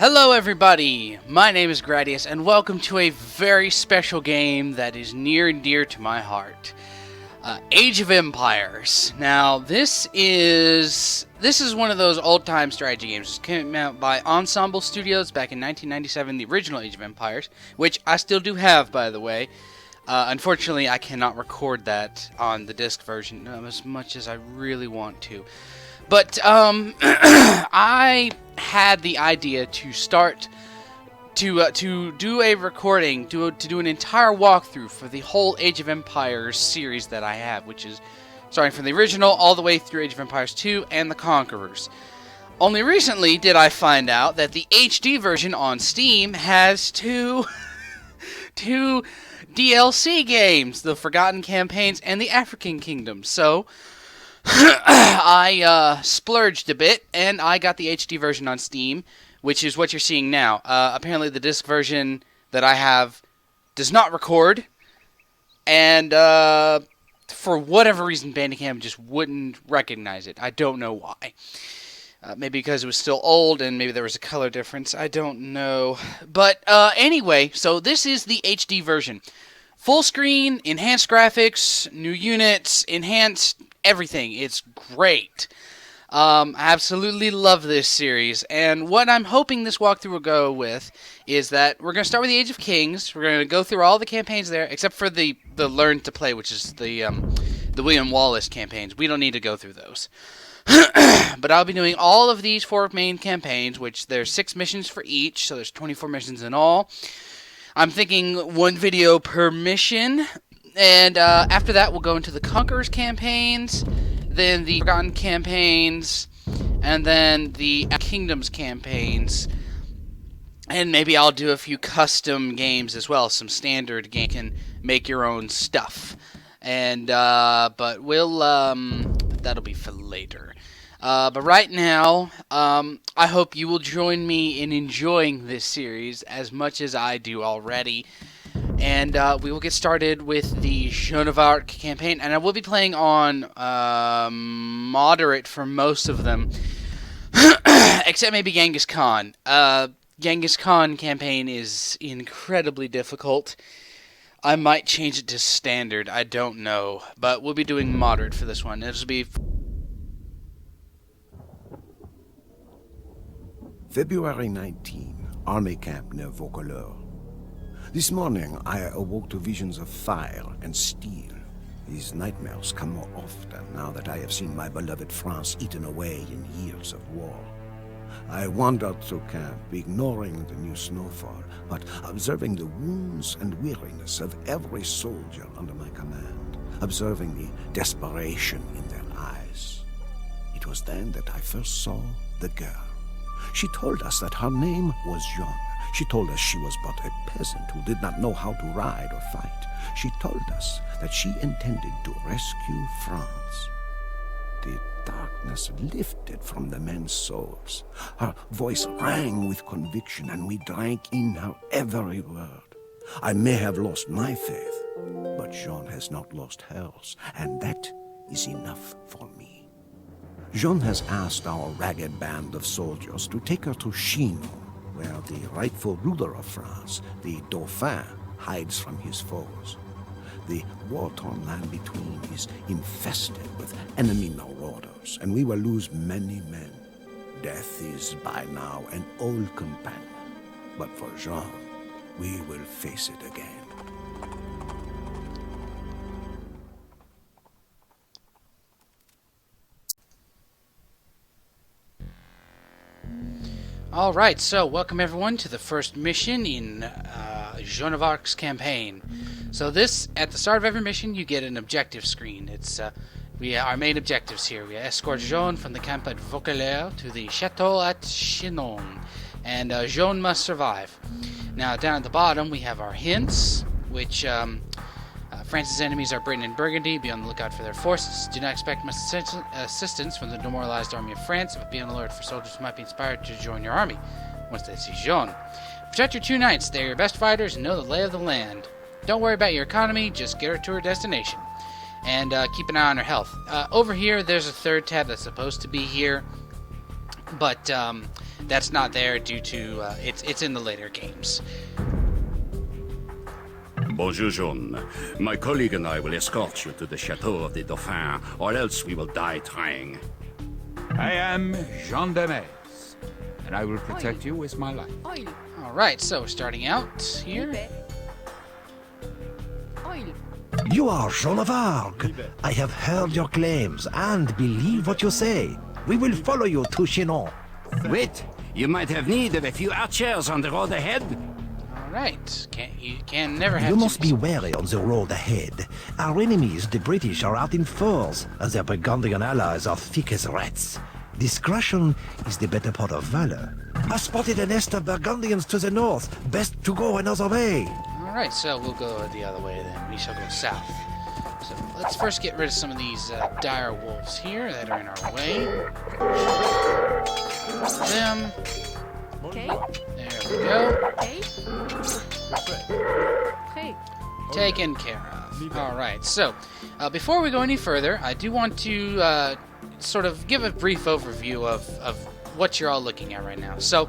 Hello everybody, my name is Gradius and welcome to a very special game that is near and dear to my heart. Age of Empires. Now this is one of those old-time strategy games. It came out by Ensemble Studios back in 1997, the original Age of Empires, which I still do have, by the way. Unfortunately, I cannot record that on the disc version as much as I really want to. But I had the idea to start to do a recording, to do an entire walkthrough for the whole Age of Empires series that I have, which is starting from the original all the way through Age of Empires 2 and the Conquerors. Only recently did I find out that the HD version on Steam has two DLC games, the Forgotten Campaigns and the African Kingdoms. So I splurged a bit, and I got the HD version on Steam, which is what you're seeing now. Apparently the disc version that I have does not record, and for whatever reason Bandicam just wouldn't recognize it. I don't know why. Maybe because it was still old, and maybe there was a color difference. I don't know. But anyway, so this is the HD version. Full screen, enhanced graphics, new units, enhanced everything. It's great. I absolutely love this series, and what I'm hoping this walkthrough will go with is that we're going to start with the Age of Kings. We're going to go through all the campaigns there, except for the Learn to Play, which is the William Wallace campaigns. We don't need to go through those. But I'll be doing all of these 4 main campaigns, which there's 6 missions for each, so there's 24 missions in all. I'm thinking 1 video per mission, and after that we'll go into the Conquerors campaigns, then the Forgotten campaigns, and then the Kingdoms campaigns, and maybe I'll do a few custom games as well, some standard game, you can make your own stuff, and but we'll that'll be for later. But right now, I hope you will join me in enjoying this series as much as I do already. And we will get started with the Joan of Arc campaign. And I will be playing on moderate for most of them. Except maybe Genghis Khan. Genghis Khan campaign is incredibly difficult. I might change it to standard. I don't know. But we'll be doing moderate for this one. It'll be February 19, Army Camp near Vaucouleurs. This morning, I awoke to visions of fire and steel. These nightmares come more often now that I have seen my beloved France eaten away in years of war. I wandered through camp, ignoring the new snowfall, but observing the wounds and weariness of every soldier under my command, observing the desperation in their eyes. It was then that I first saw the girl. She told us that her name was Joan. She told us she was but a peasant who did not know how to ride or fight. She told us that she intended to rescue France. The darkness lifted from the men's souls. Her voice rang with conviction, and we drank in her every word. I may have lost my faith, but Joan has not lost hers, and that is enough for me. Joan has asked our ragged band of soldiers to take her to Chinon, where the rightful ruler of France, the Dauphin, hides from his foes. The war-torn land between is infested with enemy marauders, and we will lose many men. Death is by now an old companion, but for Joan, we will face it again. Alright, so welcome everyone to the first mission in Joan of Arc's campaign. So this, at the start of every mission, you get an objective screen. It's our main objectives here. We escort Joan from the camp at Vaucouleurs to the chateau at Chinon, and Joan must survive. Now down at the bottom we have our hints, which France's enemies are Britain and Burgundy. Be on the lookout for their forces. Do not expect much assistance from the demoralized army of France, but be on alert for soldiers who might be inspired to join your army once they see Joan. Protect your 2 knights. They are your best fighters and know the lay of the land. Don't worry about your economy, just get her to her destination. And keep an eye on her health. Over here, there's a 3rd tab that's supposed to be here. But That's not there due to it's in the later games. Bonjour, Joan. My colleague and I will escort you to the Chateau of the Dauphin, or else we will die trying. I am Jean Demes, and I will protect you with my life. All right, so starting out here. You are Joan of Arc. I have heard your claims and believe what you say. We will follow you to Chinon. Wait, you might have need of a few archers on the road ahead. All right, you can never have. You too must be wary on the road ahead. Our enemies, the British, are out in force, and their Burgundian allies are thick as rats. Discretion is the better part of valor. I spotted a nest of Burgundians to the north. Best to go another way. All right, so we'll go the other way then. We shall go south. So let's first get rid of some of these dire wolves here that are in our way. Them. Okay. There we go. Okay. Taken care of. All right, so before we go any further, I do want to sort of give a brief overview of what you're all looking at right now. So,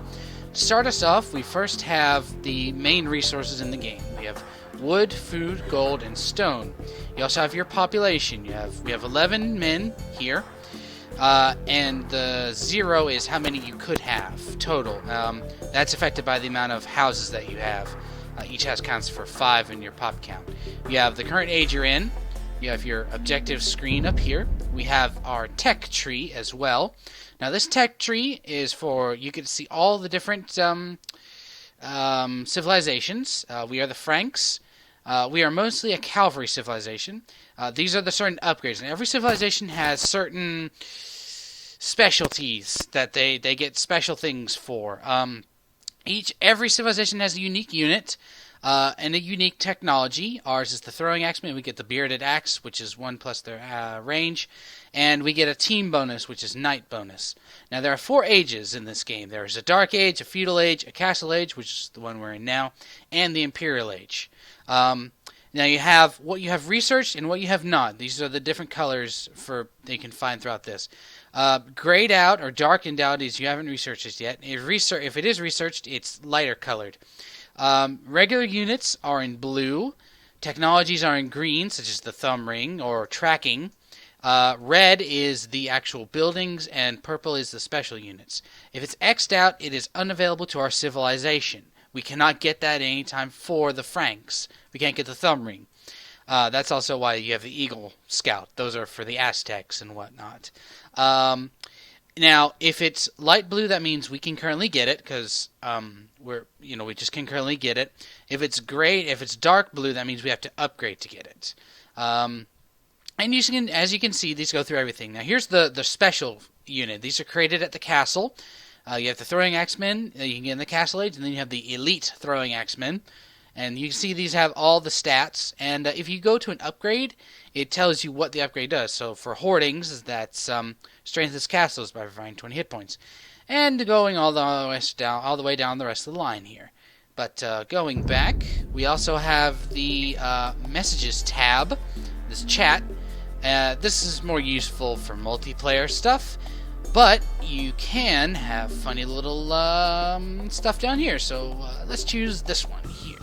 to start us off, we first have the main resources in the game. We have wood, food, gold, and stone. You also have your population. We have 11 men here, and the 0 is how many you could have total. That's affected by the amount of houses that you have. Each house counts for 5 in your pop count. You have the current age you're in. You have your objective screen up here. We have our tech tree as well. Now this tech tree is for, you can see all the different civilizations. We are the Franks. We are mostly a cavalry civilization. These are the certain upgrades. And every civilization has certain specialties that they get special things for. Every civilization has a unique unit. And a unique technology. Ours is the throwing axeman. We get the bearded axe, which is 1 plus their range, and we get a team bonus, which is knight bonus. Now there are 4 ages in this game. There is a dark age, a feudal age, a castle age, which is the one we're in now, and the imperial age. Now you have what you have researched and what you have not. These are the different colors that you can find throughout this. Grayed out or darkened out is you haven't researched this yet. If it is researched, it's lighter colored. Regular units are in blue. Technologies are in green, such as the thumb ring or tracking. Red is the actual buildings, and purple is the special units. If it's X'd out, it is unavailable to our civilization. We cannot get that any time for the Franks. We can't get the thumb ring. That's also why you have the Eagle Scout. Those are for the Aztecs and whatnot. Now, if it's light blue, that means we can currently get it because we just can currently get it. If it's dark blue, that means we have to upgrade to get it. And as you can see, these go through everything. Now, here's the special unit. These are created at the castle. You have the throwing axemen. You can get in the castle age, and then you have the elite throwing axemen. And you can see these have all the stats. And if you go to an upgrade, it tells you what the upgrade does. So for hoardings, that's strengthens castles by providing 20 hit points. And going all the way down the rest of the line here. But going back, we also have the messages tab, this chat. This is more useful for multiplayer stuff. But you can have funny little stuff down here. So let's choose this one here.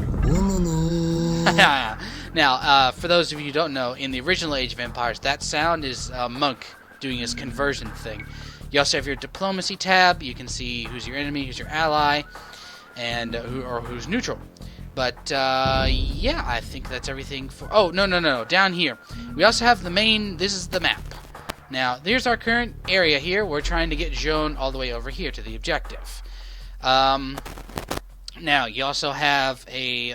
Now, for those of you who don't know, in the original Age of Empires, that sound is Monk doing his conversion thing. You also have your diplomacy tab. You can see who's your enemy, who's your ally, and who's neutral. But yeah, I think that's everything for. Oh no! Down here, we also have the main. This is the map. Now, there's our current area here. We're trying to get Joan all the way over here to the objective. Now, you also have a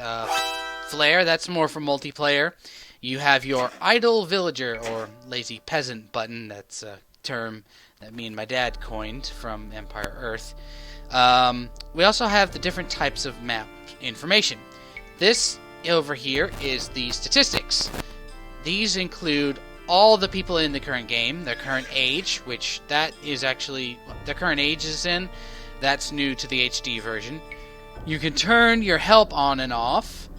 flare. That's more for multiplayer. You have your idle villager or lazy peasant button. That's a term that me and my dad coined from Empire Earth. We also have the different types of map information. This over here is the statistics. These include all the people in the current game, their current age, which that is actually the current age is in. That's new to the HD version. You can turn your help on and off.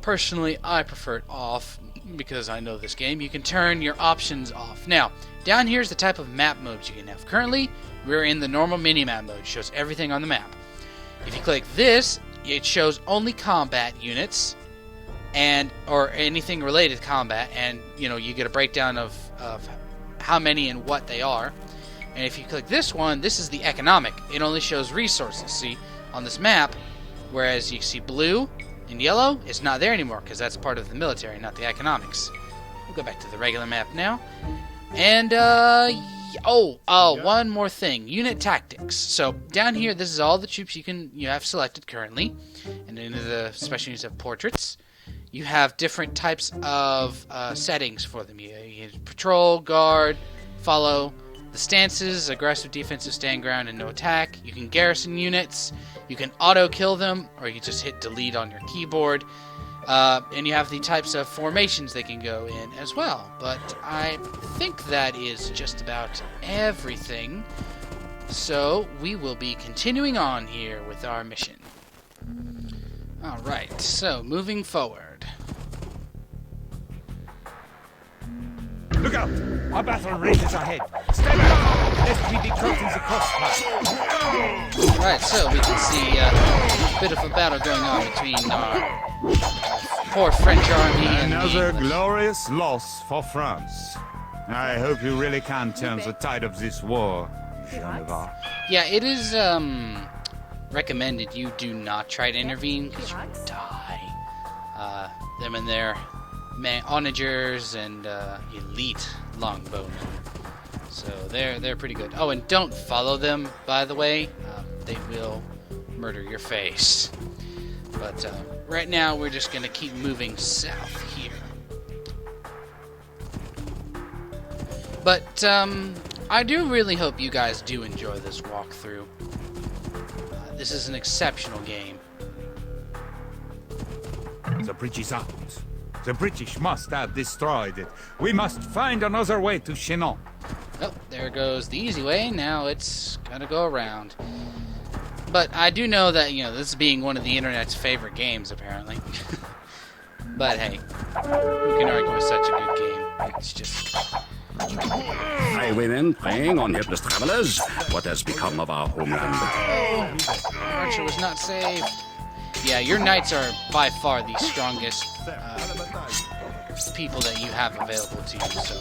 Personally, I prefer it off. because I know this game, you can turn your options off. Now, down here is the type of map modes you can have. Currently, we're in the normal mini-map mode. It shows everything on the map. If you click this, it shows only combat units or anything related to combat, and you get a breakdown of how many and what they are. And if you click this one, this is the economic. It only shows resources. See, on this map, whereas you see blue and yellow, it's not there anymore because that's part of the military, not the economics. We'll go back to the regular map now. And, one more thing. Unit tactics. So, down here, this is all the troops you have selected currently. And in the special units of portraits, you have different types of settings for them. You patrol, guard, follow. The stances, aggressive, defensive, stand ground, and no attack. You can garrison units. You can auto-kill them, or you can just hit delete on your keyboard. And you have the types of formations they can go in as well. But I think that is just about everything. So we will be continuing on here with our mission. Alright, so moving forward. Look out! Our battle rages ahead. Stay back, lest we be caught in the crossfire. Right, so we can see a bit of a battle going on between our poor French army and Another the English. glorious loss for France. I hope you really can turn the tide of this war, Joan of Arc. Yeah, it is recommended you do not try to intervene because you will die. Them and their onagers and elite longbowmen. So they're pretty good. Oh, and don't follow them, by the way. They will murder your face. But right now we're just going to keep moving south here. But I do really hope you guys do enjoy this walkthrough. This is an exceptional game. The bridge is out. The British must have destroyed it. We must find another way to Chinon. Oh, there goes the easy way. Now it's gotta go around. But I do know that, this being one of the internet's favorite games, apparently. But hey, who can argue with such a good game? It's just... Highwaymen preying on helpless travelers. What has become of our homeland? Oh, Archer was not saved. Yeah, your knights are by far the strongest people that you have available to you, so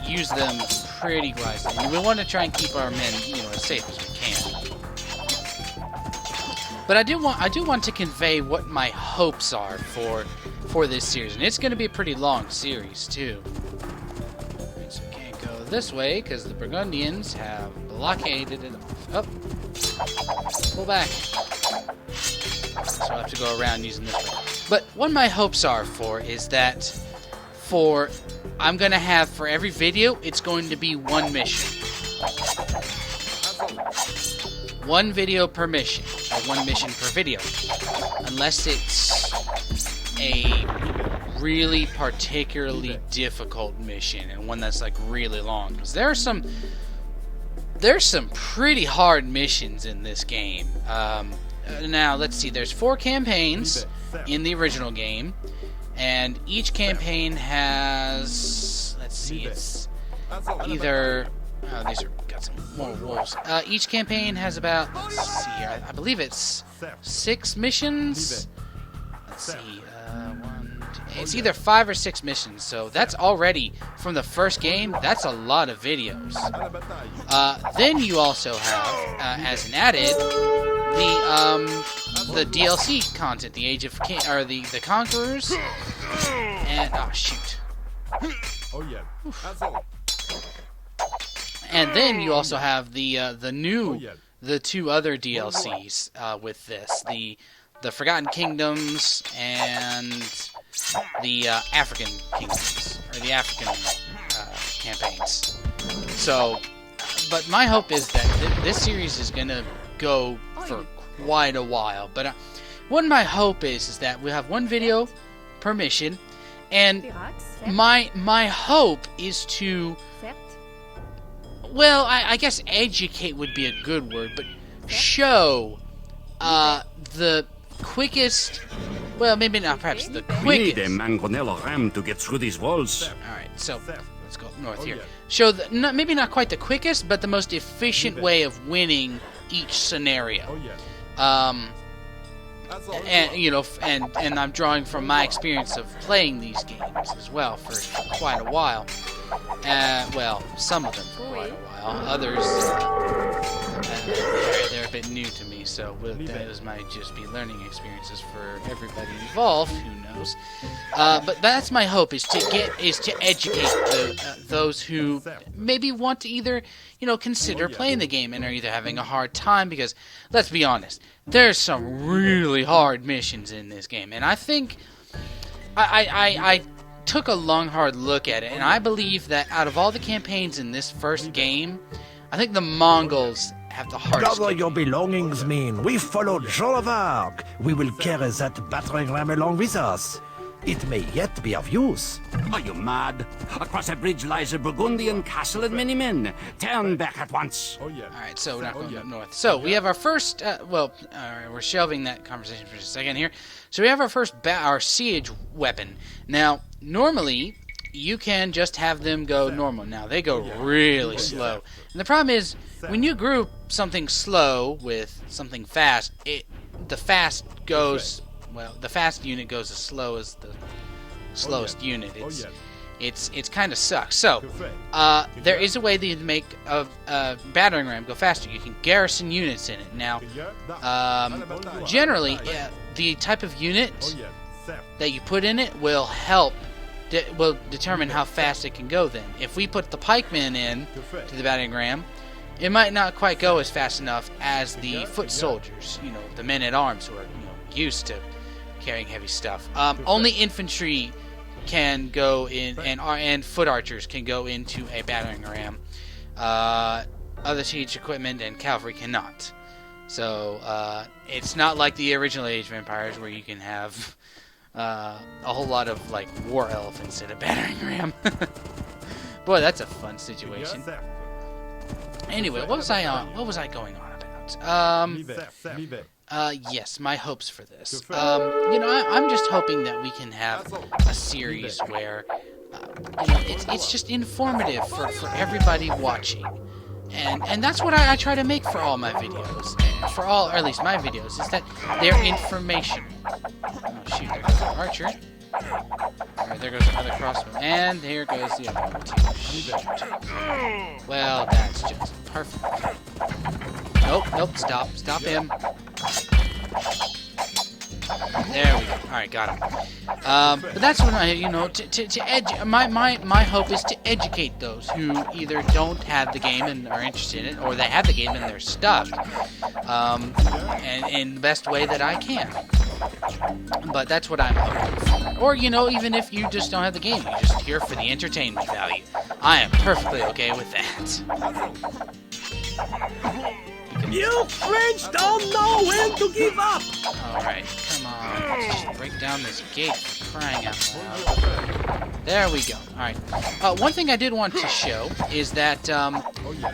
use them pretty wisely. And we want to try and keep our men, as safe as we can. But I do want to convey what my hopes are for this series, and it's going to be a pretty long series too. So we can't go this way because the Burgundians have blockaded it off. Oh, pull back. So I'll have to go around using this way. But what my hopes are is that I'm going to have, for every video, it's going to be one mission. One video per mission, or one mission per video. Unless it's a really particularly difficult mission, and one that's like really long. Because there's some pretty hard missions in this game. Now, let's see, there's 4 campaigns in the original game, and each campaign has, let's see, it's either, these are got some more wolves. Each campaign has about, let's see here, I believe it's 6 missions. Let's see, it's either 5 or 6 missions, so that's already, from the first game, that's a lot of videos. Then you also have, as an added, the DLC content, the Age of the Conquerors, and oh shoot. Oh yeah, that's all. And then you also have the 2 other DLCs with this, the Forgotten Kingdoms and the African Kingdoms, or the African campaigns. So, but my hope is that this series is gonna go for quite a while. But what my hope is that we have one video per mission, and my hope is to, well, I guess educate would be a good word, but show the quickest well, maybe not perhaps the We need a quickest. mangonella ram to get through these walls. All right, so let's go north here. yeah. Show maybe not quite the quickest, but the most efficient way of winning each scenario. Oh, yes. That's all. And you know, and I'm drawing from my experience of playing these games as well for quite a while. Well, some of them for quite a while. Others, they're a bit new to me, so those might just be learning experiences for everybody involved. Who knows? But that's my hope: is to educate those who maybe want to either consider playing the game and are either having a hard time because, let's be honest, there's some really hard missions in this game, and I think I took a long, hard look at it, and I believe that out of all the campaigns in this first game, I think the Mongols have the hardest. Gather your belongings, men. We follow Joan of Arc. We will carry that battering ram along with us. It may yet be of use. Are you mad? Across a bridge lies a Burgundian castle and many men. Turn back at once. Oh, yes. All right, so we're not going up north. So we have our first. We're shelving that conversation for just a second here. So we have our first our siege weapon. Now, normally you can just have them go normal. Now they go really slow, and the problem is when you group something slow with something fast, the fast goes. Well, the fast unit goes as slow as the slowest unit. It's kind of sucks. So, there is a way that you can make a battering ram go faster. You can garrison units in it. Now, generally, the type of unit that you put in it will help, will determine how fast it can go then. If we put the pikemen in to the battering ram, it might not quite go as fast enough as the foot soldiers, the men-at-arms who are used to carrying heavy stuff. Only infantry can go in, and foot archers can go into a battering ram. Other siege equipment and cavalry cannot. So it's not like the original Age of Empires where you can have a whole lot of war elephants in a battering ram. Boy, that's a fun situation. Anyway, what was I going on about? Yes, my hopes for this. I'm just hoping that we can have a series where it's just informative for everybody watching, and that's what I try to make for all my videos, or at least my videos, is that they're informational. Oh shoot! There goes an archer. Alright, there goes another crossbow, and here goes the other one too. Shoot. Well, that's just perfect. Nope, stop him. There we go. Alright, got him. But that's what my hope is to educate those who either don't have the game and are interested in it, or they have the game and they're stuck, and in the best way that I can. But that's what I'm hoping for. Or, even if you just don't have the game, you're just here for the entertainment value. I am perfectly okay with that. You French don't know when to give up! Alright, come on. Let's just break down this gate for crying out loud. There we go. Alright. One thing I did want to show is that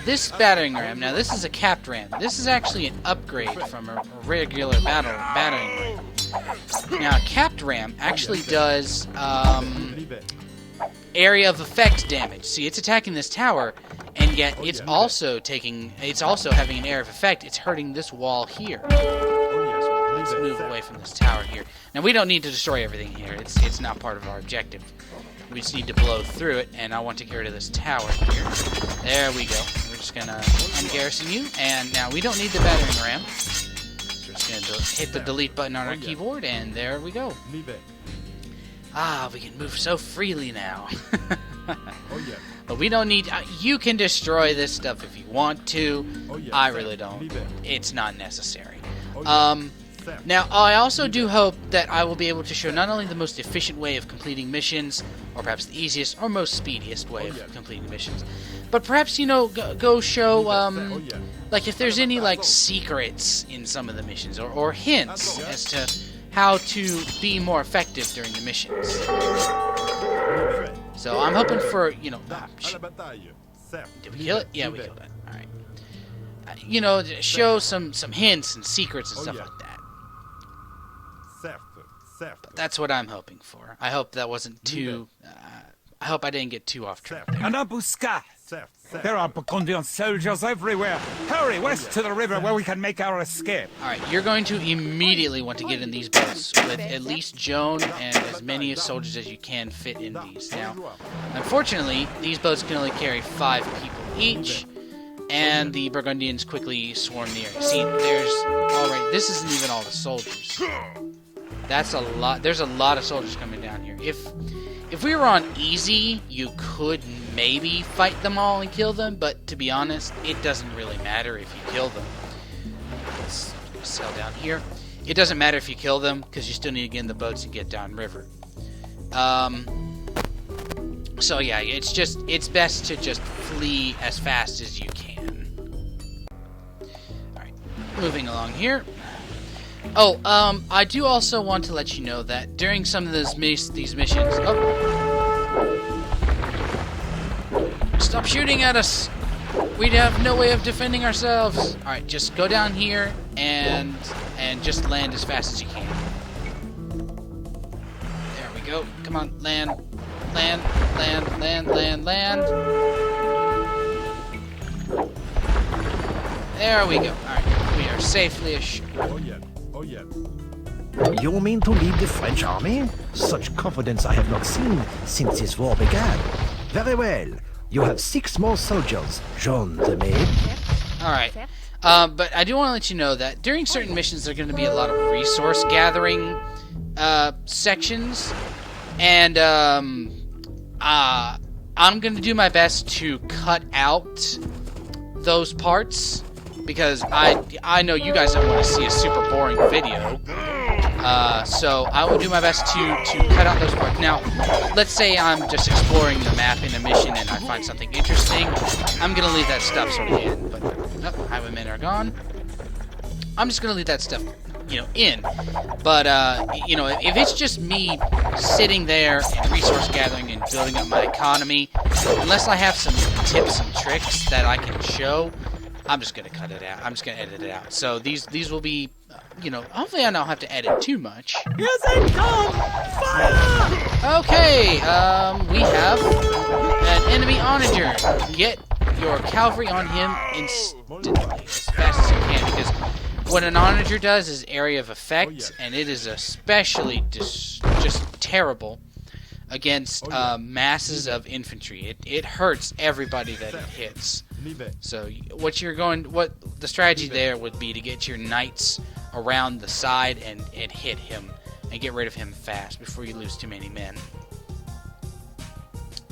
this battering ram, now this is a capped ram. This is actually an upgrade from a regular battering ram. Now, a capped ram actually does area of effect damage. See, it's attacking this tower, and yet it's also having an area of effect. It's hurting this wall here. Let's move away from this tower here. Now, we don't need to destroy everything here. It's not part of our objective. We just need to blow through it, and I want to get rid of this tower here. There we go. We're just gonna ungarrison you, and now we don't need the battering ram. So we're just gonna hit the delete button on our keyboard, and there we go. We can move so freely now. But we don't need... you can destroy this stuff if you want to. I really don't. It's not necessary. Now, I also do hope that I will be able to show not only the most efficient way of completing missions, or perhaps the easiest or most speediest way of completing missions, but perhaps, go show, like, if there's any, secrets in some of the missions, or hints as to how to be more effective during the missions. So I'm hoping for, did we kill it? Yeah, we killed it. Alright. Show some hints and secrets and stuff like that. But that's what I'm hoping for. I hope that wasn't too... I hope I didn't get too off track there. An embuscade! There are Burgundian soldiers everywhere! Hurry, west to the river where we can make our escape! Alright, you're going to immediately want to get in these boats with at least Joan and as many soldiers as you can fit in these. Now, unfortunately, these boats can only carry 5 people each, and the Burgundians quickly swarm the area. See, alright, this isn't even all the soldiers. That's a lot. There's a lot of soldiers coming down here. If we were on easy, you could maybe fight them all and kill them, but to be honest, it doesn't really matter if you kill them. Let's sail down here. It doesn't matter if you kill them, because you still need to get in the boats and get downriver. So yeah, it's best to just flee as fast as you can. Alright, moving along here. Oh, I do also want to let you know that during some of these missions... Oh! Stop shooting at us! We have no way of defending ourselves! Alright, just go down here and just land as fast as you can. There we go. Come on, land. Land, land, land, land, land. There we go. Alright, we are safely ashore. Oh, yeah. You mean to lead the French army? Such confidence I have not seen since this war began. Very well. You have 6 more soldiers, Joan the maid. Alright. But I do want to let you know that during certain missions there are going to be a lot of resource gathering sections. And I'm going to do my best to cut out those parts. Because I know you guys don't want to see a super boring video. So I will do my best to cut out those parts. Now, let's say I'm just exploring the map in a mission and I find something interesting. I'm going to leave that stuff sort of in. But, oh, highwaymen are gone. I'm just going to leave that stuff, in. But, if it's just me sitting there and resource gathering and building up my economy, unless I have some tips and tricks that I can show, I'm just going to cut it out. I'm just going to edit it out. So these will be, hopefully I don't have to edit too much. Here they come! Fire! Okay, we have an enemy onager. Get your cavalry on him instantly, as fast as you can, because what an onager does is area of effect, and it is especially just terrible against masses of infantry. It hurts everybody that it hits. So what the strategy there would be to get your knights around the side and hit him and get rid of him fast before you lose too many men.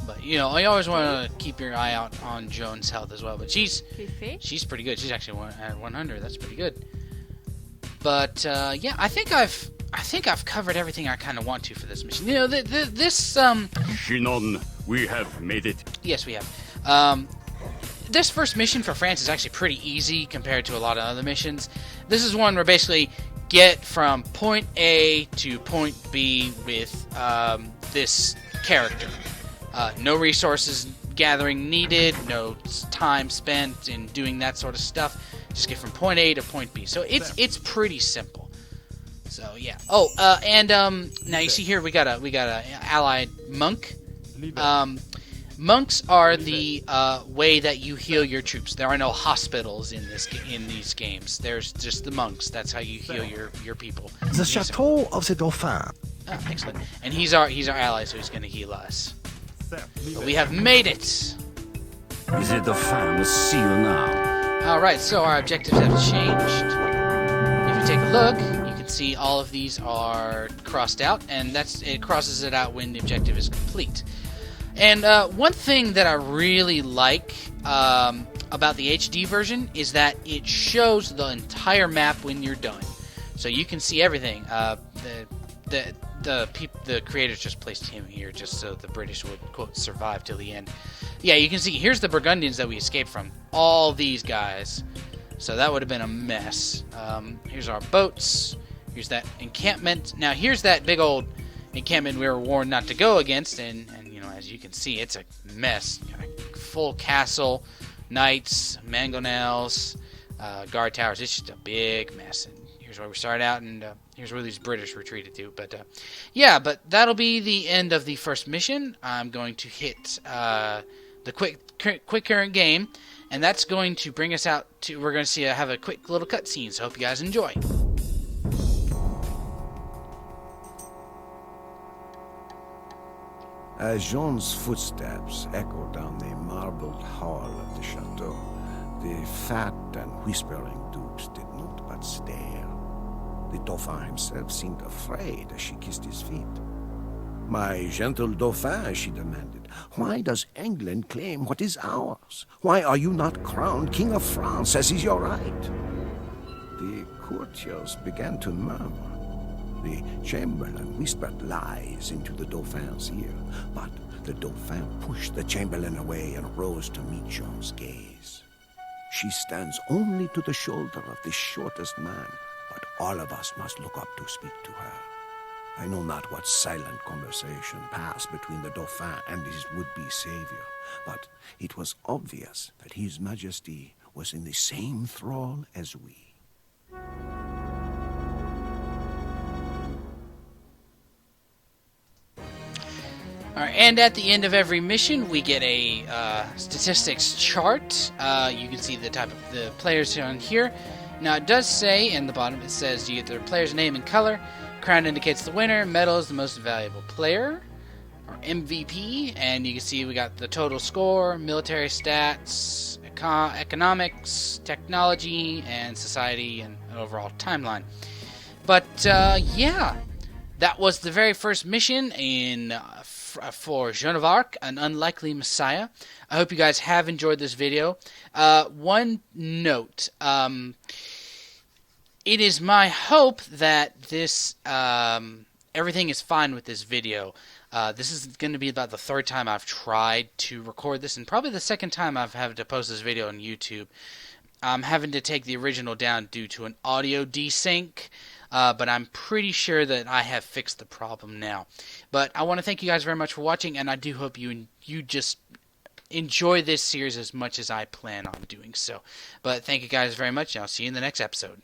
But I always want to keep your eye out on Joan's health as well. But she's pretty good. She's actually at 100. That's pretty good. But yeah, I think I've covered everything I kind of want to for this mission. This Chinon, we have made it. Yes, we have. This first mission for France is actually pretty easy compared to a lot of other missions. This is one where basically get from point A to point B with this character. No resources gathering needed, no time spent in doing that sort of stuff. Just get from point A to point B. So it's pretty simple. So yeah. Oh, and now you see here we got a allied monk. Monks are the way that you heal your troops. There are no hospitals in these games. There's just the monks. That's how you heal your people. The Chateau of the Dauphin. Oh, excellent. And he's our ally, so he's going to heal us. But we have made it. Is it the famous seal now? All right, so our objectives have changed. If you take a look, you can see all of these are crossed out, and it crosses it out when the objective is complete. And one thing that I really like about the HD version is that it shows the entire map when you're done, so you can see everything. The creators just placed him here just so the British would, quote, survive till the end. Yeah, you can see here's the Burgundians that we escaped from. All these guys. So that would have been a mess. Here's our boats. Here's that encampment. Now here's that big old encampment we were warned not to go against, and as you can see, it's a mess. Full castle, knights, mangonels, guard towers. It's just a big mess. And Here's where we start out, and here's where these British retreated to. But yeah, but that'll be the end of the first mission. I'm going to hit the quick current game, and that's going to bring us out to. We're going to see have a quick little cutscene. So hope you guys enjoy. As Joan's footsteps echoed down the marbled hall of the chateau, the fat and whispering dukes did not but stare. The Dauphin himself seemed afraid as she kissed his feet. "My gentle Dauphin," she demanded, "why does England claim what is ours? Why are you not crowned King of France, as is your right?" The courtiers began to murmur. The chamberlain whispered lies into the Dauphin's ear, but the Dauphin pushed the chamberlain away and rose to meet Joan's gaze. "She stands only to the shoulder of the shortest man, but all of us must look up to speak to her." I know not what silent conversation passed between the Dauphin and his would-be savior, but it was obvious that His Majesty was in the same thrall as we. Alright, and at the end of every mission, we get a statistics chart. You can see the type of the players on here. Now, it does say in the bottom, it says you get the player's name and color. Crown indicates the winner. Medal is the most valuable player, or MVP. And you can see we got the total score, military stats, economics, technology, and society, and an overall timeline. But, yeah, that was the very first mission in for Joan of Arc, an Unlikely Messiah. I hope you guys have enjoyed this video. One note, it is my hope that this everything is fine with this video. This is going to be about the third time I've tried to record this, and probably the second time I've had to post this video on YouTube. I'm having to take the original down due to an audio desync. But I'm pretty sure that I have fixed the problem now. But I want to thank you guys very much for watching, and I do hope you just enjoy this series as much as I plan on doing so. But thank you guys very much, and I'll see you in the next episode.